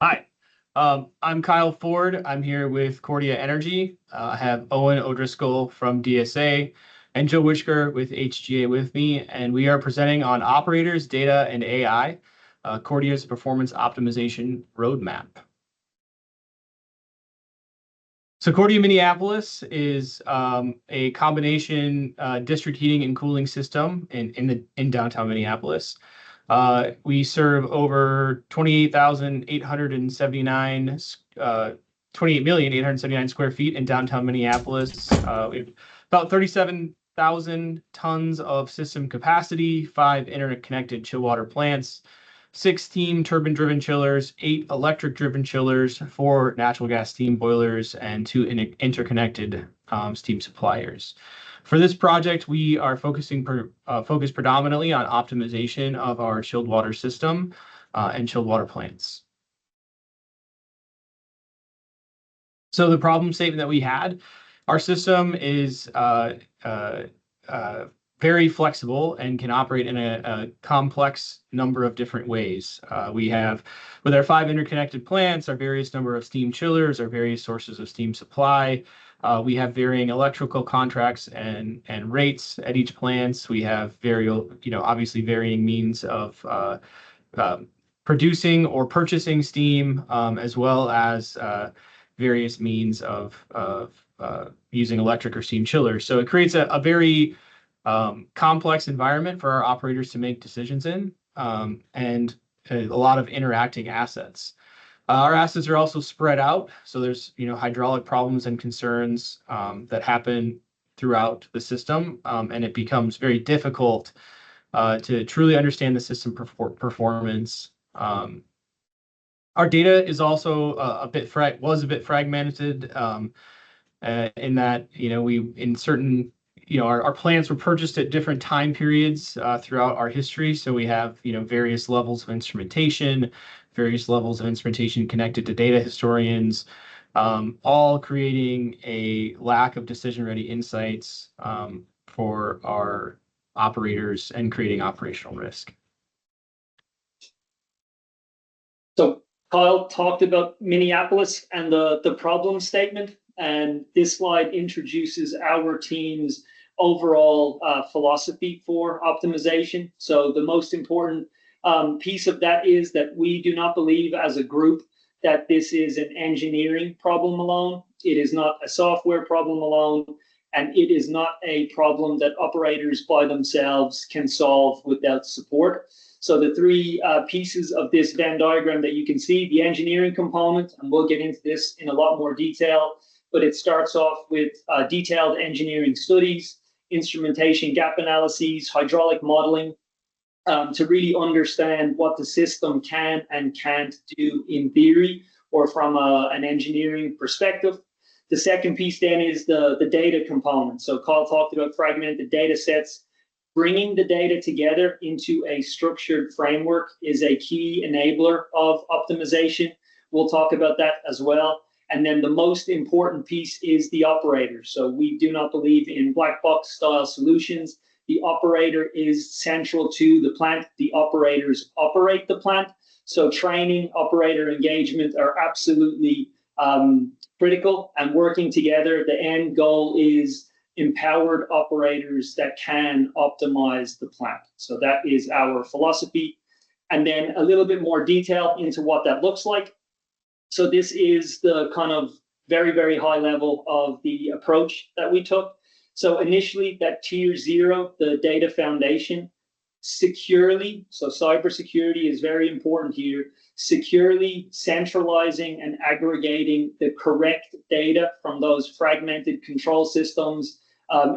Hi, I'm Kyle Ford. I'm here with Cordia Energy. I have Owen O'Driscoll from DSA and Joe Wishker with HGA with me, and we are presenting on operators, data, and AI, Cordia's performance optimization roadmap. So Cordia Minneapolis is a combination district heating and cooling system in downtown Minneapolis. We serve over 28,879 28,879 square feet in downtown Minneapolis. We have about 37,000 tons of system capacity, 5 interconnected chill water plants, 16 turbine-driven chillers, 8 electric-driven chillers, 4 natural gas steam boilers, and 2 interconnected steam suppliers. For this project, we are focused predominantly on optimization of our chilled water system and chilled water plants. So the problem statement that we had, our system is very flexible and can operate in a complex number of different ways. We have, with our 5 interconnected plants, our various number of steam chillers, our various sources of steam supply. We have varying electrical contracts and rates at each plants. We have obviously varying means of producing or purchasing steam, as well as various means of using electric or steam chillers. So it creates a very complex environment for our operators to make decisions in, and a lot of interacting assets. Our assets are also spread out, so there's hydraulic problems and concerns that happen throughout the system, and it becomes very difficult to truly understand the system performance. Our data is also a bit fragmented, in that our plants were purchased at different time periods throughout our history. So we have various levels of instrumentation, various levels of instrumentation connected to data historians, all creating a lack of decision-ready insights for our operators and creating operational risk. So Kyle talked about Minneapolis and the problem statement, and this slide introduces our team's overall philosophy for optimization. So the most important piece of that is that we do not believe as a group that this is an engineering problem alone. It is not a software problem alone, and it is not a problem that operators by themselves can solve without support. So the 3 pieces of this Venn diagram that you can see, the engineering component, and we'll get into this in a lot more detail, but it starts off with detailed engineering studies, instrumentation gap analyses, hydraulic modeling, to really understand what the system can and can't do in theory or from an engineering perspective. The second piece then is the data component. So Kyle talked about fragmented data sets. Bringing the data together into a structured framework is a key enabler of optimization. We'll talk about that as well. And then the most important piece is the operator. So we do not believe in black box style solutions. The operator is central to the plant. The operators operate the plant. So training, operator engagement are absolutely critical, and working together. The end goal is empowered operators that can optimize the plant. So that is our philosophy. And then a little bit more detail into what that looks like. So this is the kind of very, very high level of the approach that we took. So initially, that tier 0, the data foundation, securely, so cybersecurity is very important here, securely centralizing and aggregating the correct data from those fragmented control systems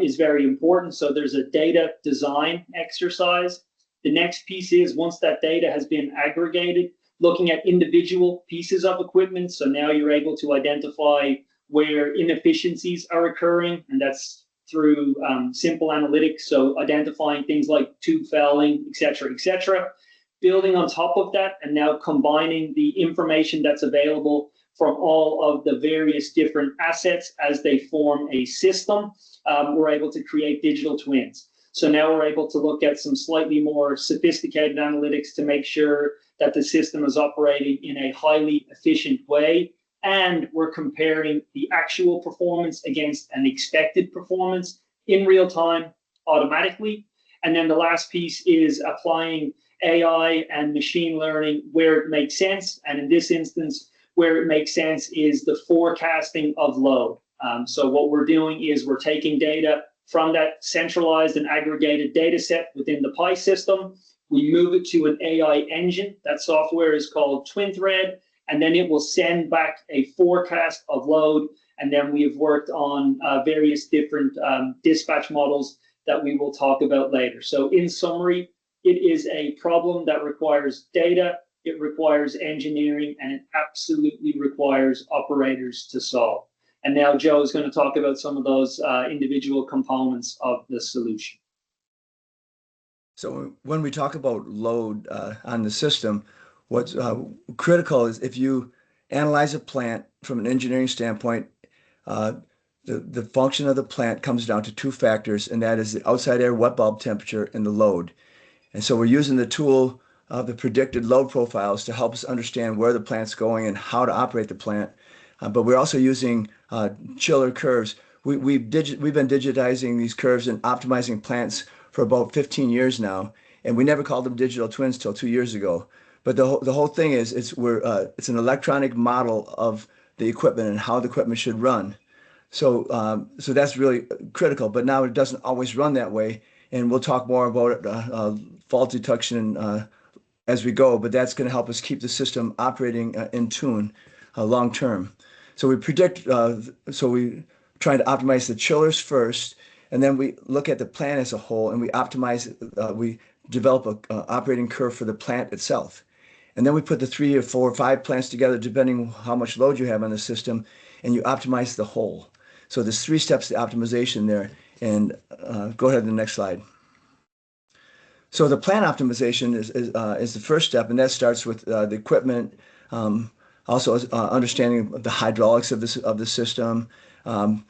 is very important. So there's a data design exercise. The next piece is, once that data has been aggregated, looking at individual pieces of equipment. So now you're able to identify where inefficiencies are occurring, and that's through simple analytics. So identifying things like tube fouling, et cetera, building on top of that, and now combining the information that's available from all of the various different assets as they form a system. We're able to create digital twins. So now we're able to look at some slightly more sophisticated analytics to make sure that the system is operating in a highly efficient way. And we're comparing the actual performance against an expected performance in real time automatically. And then the last piece is applying AI and machine learning where it makes sense. And in this instance, where it makes sense is the forecasting of load. So what we're doing is we're taking data from that centralized and aggregated data set within the Pi system. We move it to an AI engine. That software is called TwinThread, and then it will send back a forecast of load. And then we have worked on various different dispatch models that we will talk about later. So in summary, it is a problem that requires data, it requires engineering, and it absolutely requires operators to solve. And now Joe is going to talk about some of those individual components of the solution. So when we talk about load on the system, what's critical is if you analyze a plant from an engineering standpoint, the function of the plant comes down to two factors, and that is the outside air wet bulb temperature and the load. And so we're using the tool of the predicted load profiles to help us understand where the plant's going and how to operate the plant. But we're also using chiller curves. We've been digitizing these curves and optimizing plants for about 15 years now, and we never called them digital twins till 2 years ago. But the whole thing is it's an electronic model of the equipment and how the equipment should run. So that's really critical. But now it doesn't always run that way, and we'll talk more about fault detection as we go. But that's going to help us keep the system operating in tune long term. So we predict. So we trying to optimize the chillers first, and then we look at the plant as a whole, and we optimize. We develop a operating curve for the plant itself. And then we put the 3 or 4 or 5 plants together, depending on how much load you have on the system, and you optimize the whole. So there's 3 steps to optimization there. And go ahead to the next slide. So the plant optimization is the first step, and that starts with the equipment, also understanding the hydraulics of the system, trying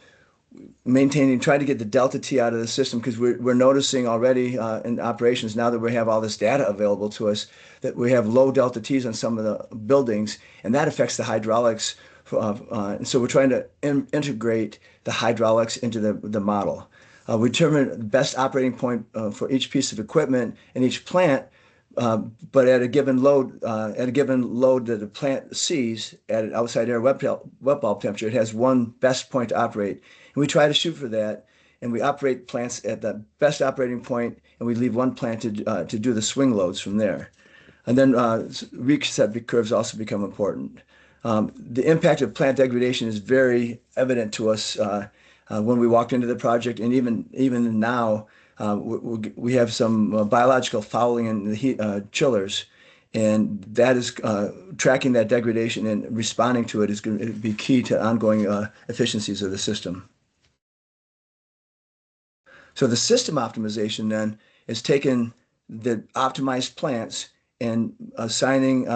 to get the delta T out of the system, because we're noticing already in operations now that we have all this data available to us that we have low delta T's on some of the buildings, and that affects the hydraulics. And so we're trying to integrate the hydraulics into the model. We determine the best operating point for each piece of equipment in each plant, but at a given load that the plant sees at an outside air wet bulb temperature, it has one best point to operate. And we try to shoot for that, and we operate plants at the best operating point, and we leave one plant to do the swing loads from there. And then reset curves also become important. The impact of plant degradation is very evident to us when we walked into the project, and even now we have some biological fouling in the heat chillers, and that is tracking that degradation and responding to it is going to be key to ongoing efficiencies of the system. So the system optimization then is taking the optimized plants and assigning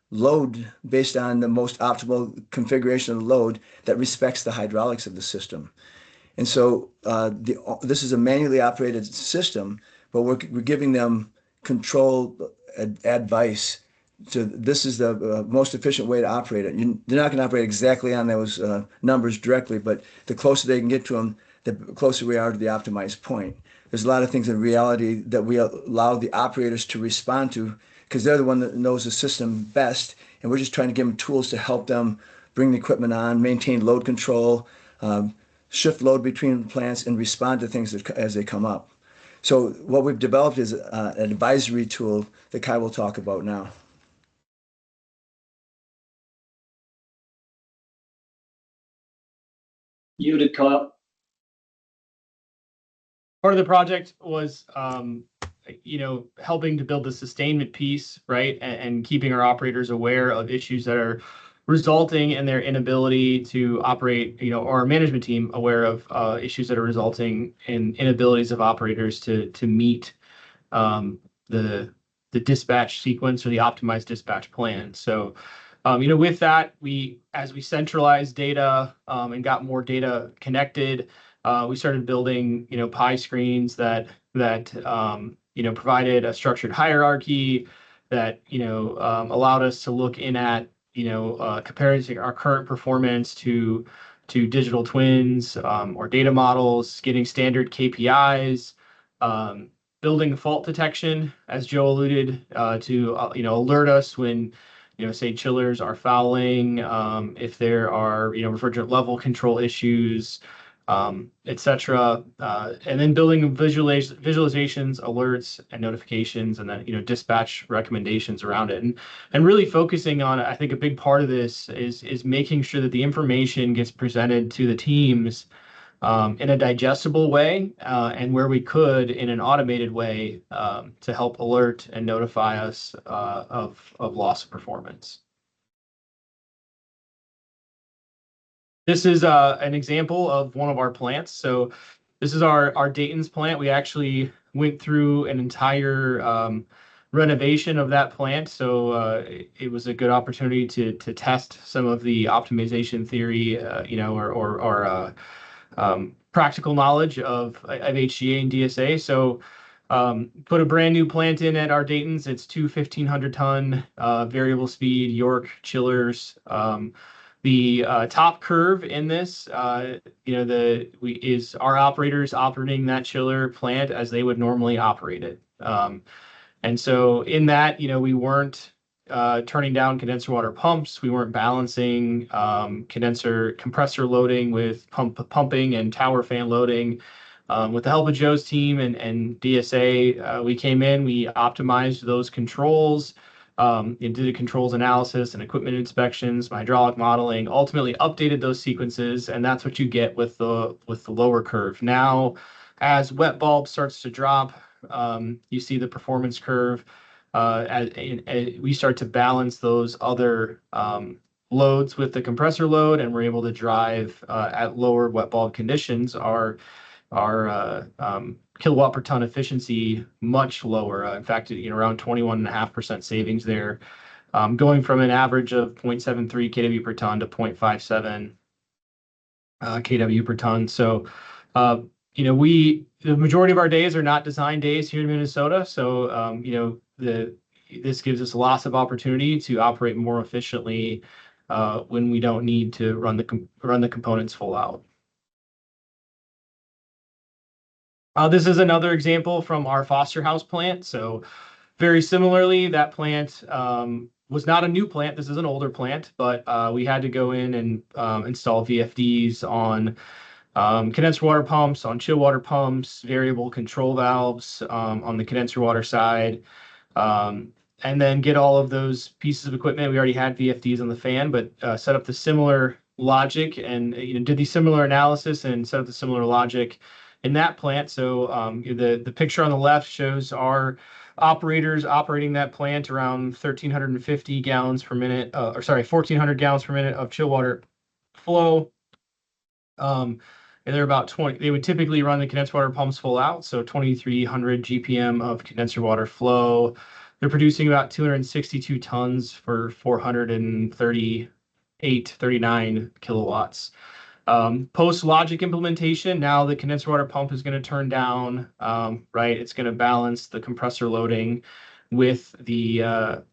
load based on the most optimal configuration of the load that respects the hydraulics of the system. And so this is a manually operated system, but we're giving them control advice. So this is the most efficient way to operate it. They're not going to operate exactly on those numbers directly, but the closer they can get to them, the closer we are to the optimized point. There's a lot of things in reality that we allow the operators to respond to, because they're the one that knows the system best, and we're just trying to give them tools to help them bring the equipment on, maintain load control, shift load between plants, and respond to things as they come up. So what we've developed is an advisory tool that Kai will talk about now. Muted, Kyle. Part of the project was helping to build the sustainment piece, right? And keeping our operators aware of issues that are resulting in their inability to operate, or our management team aware of issues that are resulting in inabilities of operators to meet the dispatch sequence or the optimized dispatch plan. So, with that, as we centralized data and got more data connected, we started building, pie screens that provided a structured hierarchy that, allowed us to look in at, comparing our current performance to digital twins, or data models, getting standard KPIs, building fault detection, as Joe alluded, to alert us when say chillers are fouling, if there are refrigerant level control issues, etc. And then building visualizations, alerts, and notifications, and then dispatch recommendations around it, and really focusing on, I think a big part of this is making sure that the information gets presented to the teams in a digestible way, and where we could in an automated way, to help alert and notify us of loss of performance. This is an example of one of our plants. So this is our Dayton's plant. We actually went through an entire renovation of that plant. So it was a good opportunity to test some of the optimization theory, or practical knowledge of HGA and DSA. So put a brand new plant in at our Dayton's. It's two 1,500-ton variable speed York chillers. The top curve in this, is our operators operating that chiller plant as they would normally operate it. And so in that, we weren't turning down condenser water pumps. We weren't balancing compressor loading with pumping and tower fan loading. With the help of Joe's team and DSA, we came in, we optimized those controls, and did a controls analysis and equipment inspections, hydraulic modeling, ultimately updated those sequences, and that's what you get with the lower curve. Now, as wet bulb starts to drop, you see the performance curve. As we start to balance those other loads with the compressor load, and we're able to drive at lower wet bulb conditions our kilowatt per ton efficiency much lower. In fact, around 21.5% savings there, going from an average of 0.73 kW per ton to 0.57 kW per ton. So, the majority of our days are not design days here in Minnesota. So, this gives us lots of opportunity to operate more efficiently when we don't need to run the components full out. This is another example from our Foster House plant. So very similarly, that plant was not a new plant. This is an older plant, but we had to go in and install VFDs on condenser water pumps, on chill water pumps, variable control valves on the condenser water side, and then get all of those pieces of equipment. We already had VFDs on the fan, but set up the similar logic and did the similar analysis and set up the similar logic in that plant. So the picture on the left shows our operators operating that plant around 1,350 gallons per minute, 1,400 gallons per minute of chill water flow. And they're about 20. They would typically run the condenser water pumps full out, so 2,300 GPM of condenser water flow. They're producing about 262 tons for 39 kilowatts. Post logic implementation, now the condenser water pump is going to turn down, right? It's going to balance the compressor loading with the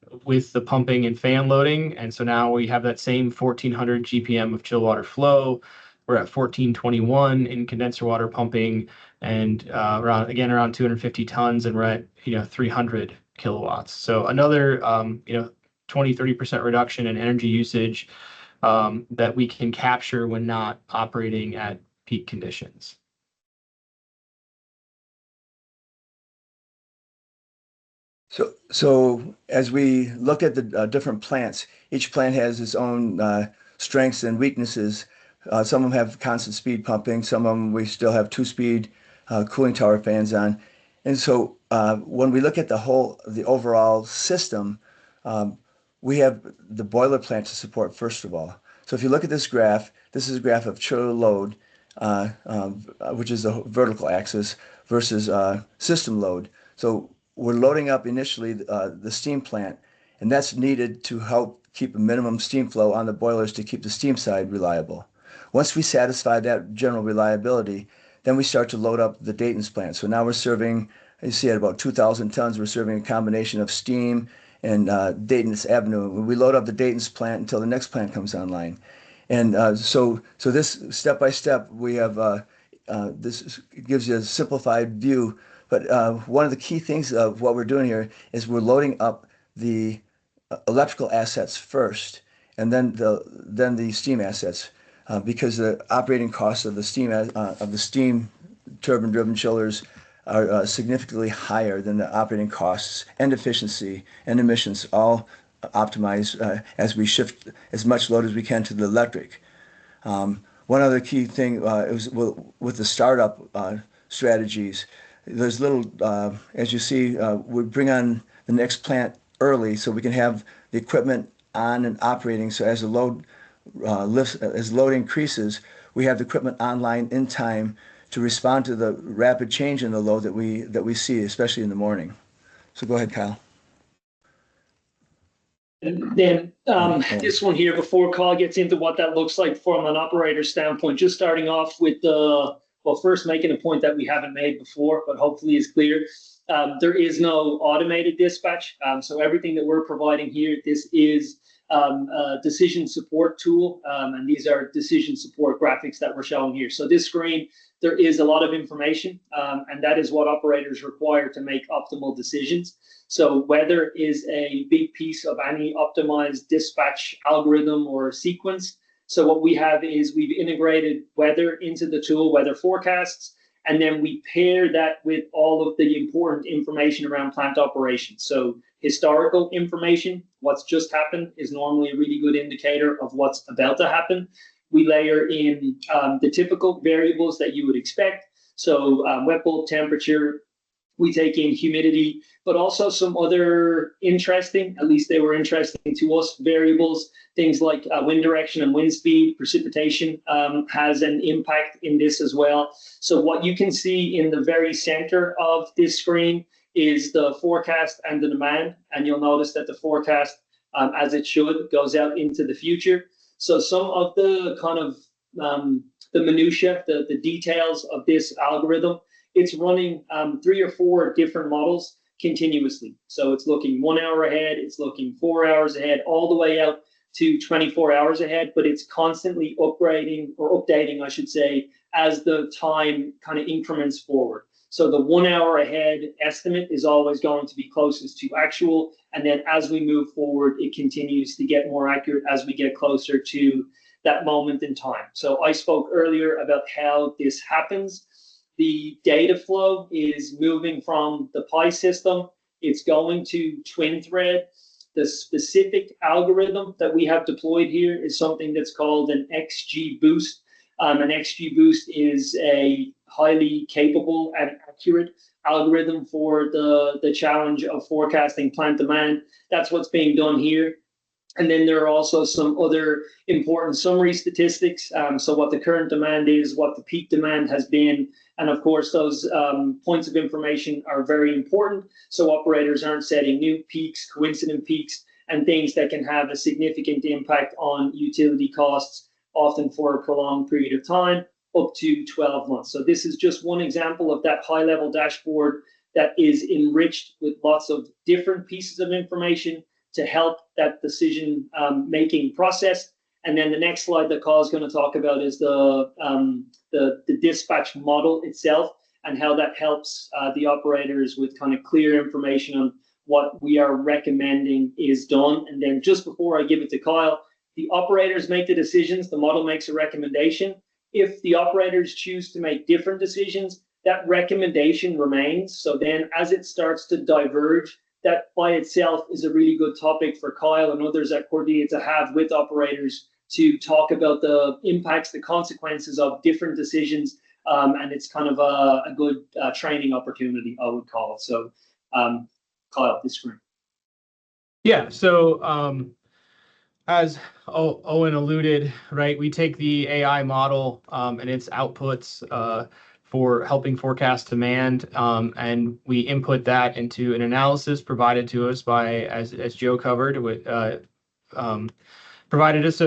pumping and fan loading. And so now we have that same 1,400 GPM of chill water flow. We're at 1421 in condenser water pumping, and around 250 tons, and we're at 300 kilowatts. So another 20-30% reduction in energy usage that we can capture when not operating at peak conditions. So as we look at the different plants, each plant has its own strengths and weaknesses. Some of them have constant speed pumping. Some of them we still have two-speed cooling tower fans on. And so when we look at the overall system, we have the boiler plant to support first of all. So if you look at this graph, this is a graph of chiller load, which is the vertical axis, versus system load. So we're loading up initially the steam plant, and that's needed to help keep a minimum steam flow on the boilers to keep the steam side reliable. Once we satisfy that general reliability, then we start to load up the Dayton's plant. So now we're serving, you see at about 2,000 tons, we're serving a combination of steam and Dayton's Avenue. We load up the Dayton's plant until the next plant comes online. And so this step by step, we have this gives you a simplified view. But one of the key things of what we're doing here is we're loading up the electrical assets first, and then the steam assets, because the operating costs of the steam turbine-driven chillers are significantly higher than the operating costs and efficiency and emissions, all optimized as we shift as much load as we can to the electric. One other key thing is with the startup strategies. There's little, as you see, we bring on the next plant early so we can have the equipment on and operating. So as the load as load increases, we have the equipment online in time to respond to the rapid change in the load that we see, especially in the morning. So go ahead, Kyle. And then this one here, before Kyle gets into what that looks like from an operator standpoint, just starting off with first making a point that we haven't made before, but hopefully is clear. There is no automated dispatch. So everything that we're providing here, this is a decision support tool. And these are decision support graphics that we're showing here. So this screen, there is a lot of information, and that is what operators require to make optimal decisions. So weather is a big piece of any optimized dispatch algorithm or sequence. So what we have is we've integrated weather into the tool, weather forecasts, and then we pair that with all of the important information around plant operations. So historical information, what's just happened, is normally a really good indicator of what's about to happen. We layer in the typical variables that you would expect. So wet bulb temperature, we take in humidity, but also some other interesting, at least they were interesting to us, variables, things like wind direction and wind speed. Precipitation has an impact in this as well. So what you can see in the very center of this screen is the forecast and the demand. And you'll notice that the forecast, as it should, goes out into the future. So some of the kind of the minutia, the details of this algorithm, it's running 3 or 4 different models continuously. So it's looking 1 hour ahead, it's looking 4 hours ahead, all the way out to 24 hours ahead, but it's constantly upgrading or updating, I should say, as the time kind of increments forward. So the 1 hour ahead estimate is always going to be closest to actual. And then as we move forward, it continues to get more accurate as we get closer to that moment in time. So I spoke earlier about how this happens. The data flow is moving from the Pi system. It's going to twin thread. The specific algorithm that we have deployed here is something that's called an XG boost. An XG boost is a highly capable and accurate algorithm for the challenge of forecasting plant demand. That's what's being done here. And then there are also some other important summary statistics. So what the current demand is, what the peak demand has been. And of course, those points of information are very important. So operators aren't setting new peaks, coincident peaks, and things that can have a significant impact on utility costs, often for a prolonged period of time, up to 12 months. So this is just one example of that high-level dashboard that is enriched with lots of different pieces of information to help that decision making process. And then the next slide that Carl is going to talk about is the dispatch model itself and how that helps the operators with kind of clear information on what we are recommending is done. And then just before I give it to Kyle, the operators make the decisions, the model makes a recommendation. If the operators choose to make different decisions, that recommendation remains. So then as it starts to diverge, that by itself is a really good topic for Kyle and others at Cordia to have with operators to talk about the impacts, the consequences of different decisions. And it's kind of a good training opportunity, I would call it. So Kyle, this screen. Yeah, so as Owen alluded, right, we take the AI model and its outputs for helping forecast demand, and we input that into an analysis provided to us by, as Joe covered, with provided us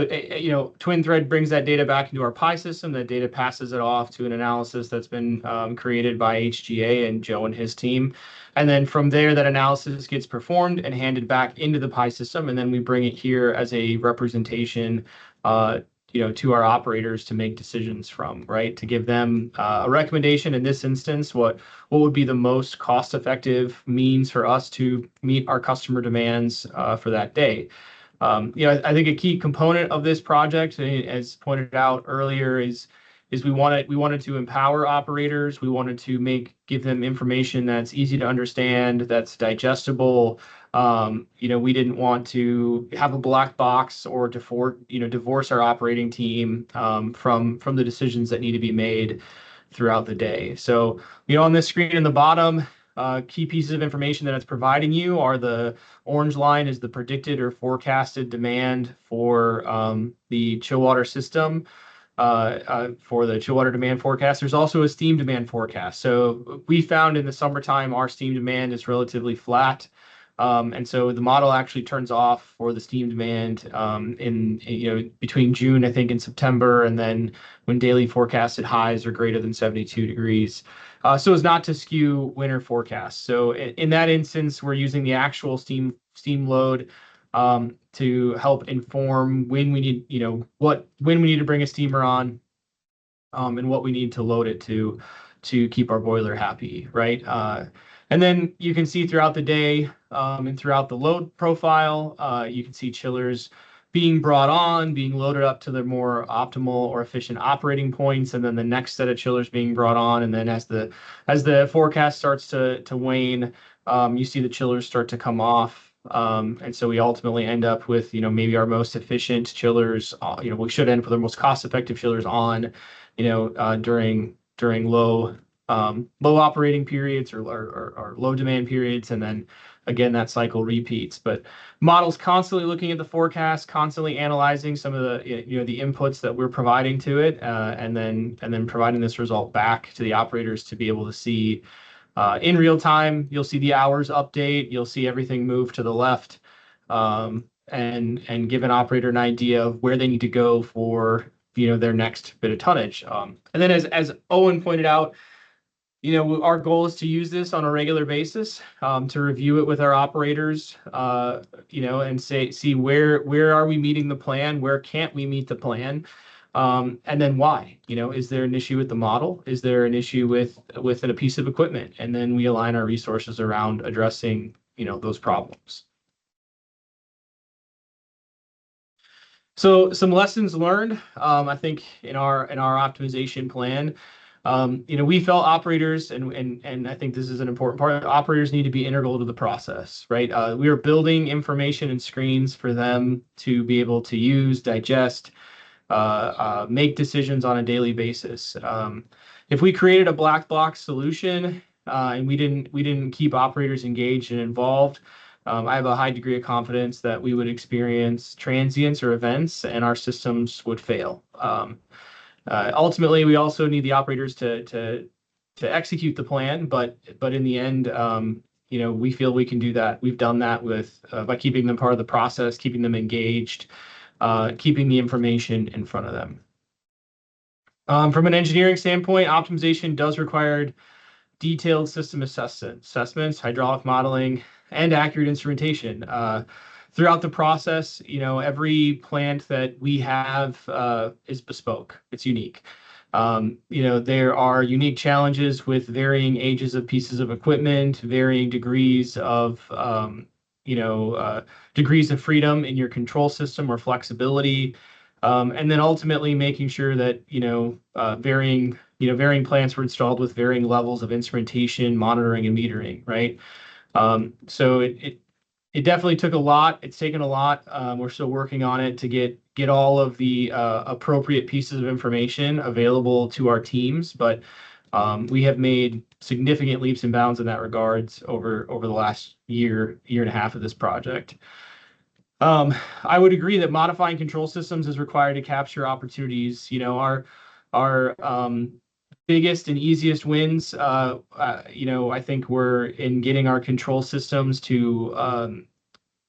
Twin Thread brings that data back into our Pi system. That data passes it off to an analysis that's been created by HGA and Joe and his team. And then from there, that analysis gets performed and handed back into the Pi system. And then we bring it here as a representation to our operators to make decisions from, right? To give them a recommendation in this instance, what would be the most cost-effective means for us to meet our customer demands for that day. I think a key component of this project, as pointed out earlier, is we wanted to empower operators. We wanted to give them information that's easy to understand, that's digestible. We didn't want to have a black box or divorce our operating team from the decisions that need to be made throughout the day. So, on this screen in the bottom, key pieces of information that it's providing you are the orange line is the predicted or forecasted demand for the chill water system. For the chill water demand forecast, there's also a steam demand forecast. So we found in the summertime our steam demand is relatively flat. And so the model actually turns off for the steam demand in between June, I think, and September, and then when daily forecasted highs are greater than 72 degrees. So as not to skew winter forecasts. So in that instance, we're using the actual steam load to help inform when we need, when we need to bring a steamer on, and what we need to load it to keep our boiler happy, right? And then you can see throughout the day and throughout the load profile, you can see chillers being brought on, being loaded up to their more optimal or efficient operating points, and then the next set of chillers being brought on. And then as the forecast starts to wane, you see the chillers start to come off. And so we ultimately end up with, maybe our most efficient chillers, we should end up with our most cost-effective chillers on, during low operating periods or low demand periods. And then again, that cycle repeats. But models constantly looking at the forecast, constantly analyzing some of the, the inputs that we're providing to it, and then providing this result back to the operators to be able to see in real time. You'll see the hours update. You'll see everything move to the left, and give an operator an idea of where they need to go for their next bit of tonnage. And then as Owen pointed out, our goal is to use this on a regular basis, to review it with our operators, and see where are we meeting the plan, where can't we meet the plan, and then why. Is there an issue with the model? Is there an issue with a piece of equipment? And then we align our resources around addressing those problems. So some lessons learned, I think in our optimization plan. We felt operators, and I think this is an important part, operators need to be integral to the process, right? We are building information and screens for them to be able to use, digest, make decisions on a daily basis. If we created a black box solution, and we didn't keep operators engaged and involved, I have a high degree of confidence that we would experience transients or events and our systems would fail. Ultimately, we also need the operators to execute the plan, but in the end, we feel we can do that. We've done that by keeping them part of the process, keeping them engaged, keeping the information in front of them. From an engineering standpoint, optimization does require detailed system assessments, hydraulic modeling, and accurate instrumentation. Throughout the process, every plant that we have is bespoke. It's unique. There are unique challenges with varying ages of pieces of equipment, varying degrees of freedom in your control system or flexibility, and then ultimately making sure that varying plants were installed with varying levels of instrumentation, monitoring, and metering, right? So it definitely took a lot. It's taken a lot. We're still working on it to get all of the appropriate pieces of information available to our teams, but we have made significant leaps and bounds in that regards over the last year and a half of this project. I would agree that modifying control systems is required to capture opportunities. Our biggest and easiest wins, I think, were in getting our control systems to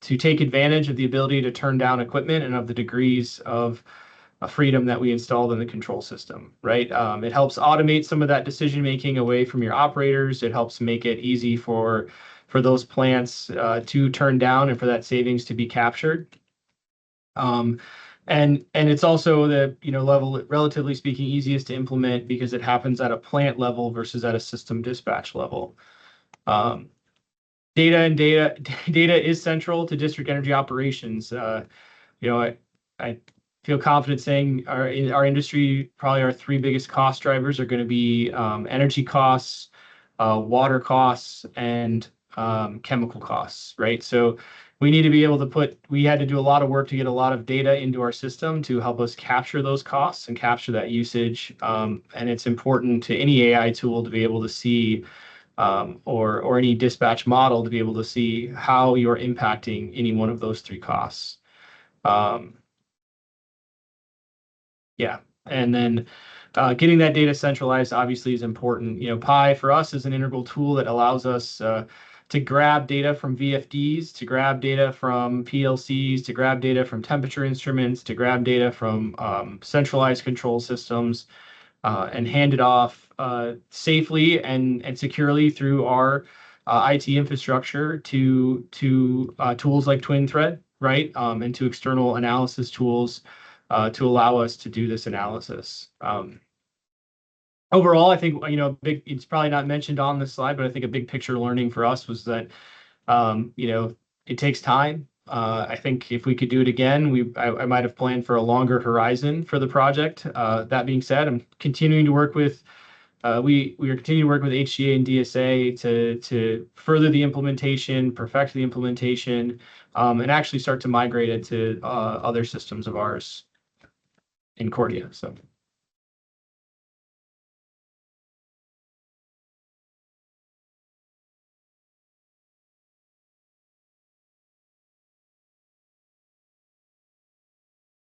take advantage of the ability to turn down equipment and of the degrees of freedom that we installed in the control system, right? It helps automate some of that decision making away from your operators. It helps make it easy for those plants to turn down and for that savings to be captured. And it's also the level, relatively speaking, easiest to implement because it happens at a plant level versus at a system dispatch level. Data is central to district energy operations. I feel confident saying our industry, probably our three biggest cost drivers are going to be energy costs, water costs, and chemical costs, right? So we need to be able to we had to do a lot of work to get a lot of data into our system to help us capture those costs and capture that usage. And it's important to any AI tool to be able to see or any dispatch model to be able to see how you're impacting any one of those three costs. Yeah, and then getting that data centralized obviously is important. Pi for us is an integral tool that allows us to grab data from VFDs, to grab data from PLCs, to grab data from temperature instruments, to grab data from centralized control systems, and hand it off safely and securely through our IT infrastructure to tools like TwinThread, right? And to external analysis tools to allow us to do this analysis. Overall, I think, it's probably not mentioned on this slide, but I think a big picture learning for us was that, it takes time. I think if we could do it again, I might have planned for a longer horizon for the project. That being said, I'm continuing to work with, we are continuing to work with HCA and DSA to further the implementation, perfect the implementation, and actually start to migrate it to other systems of ours in Cordia. So.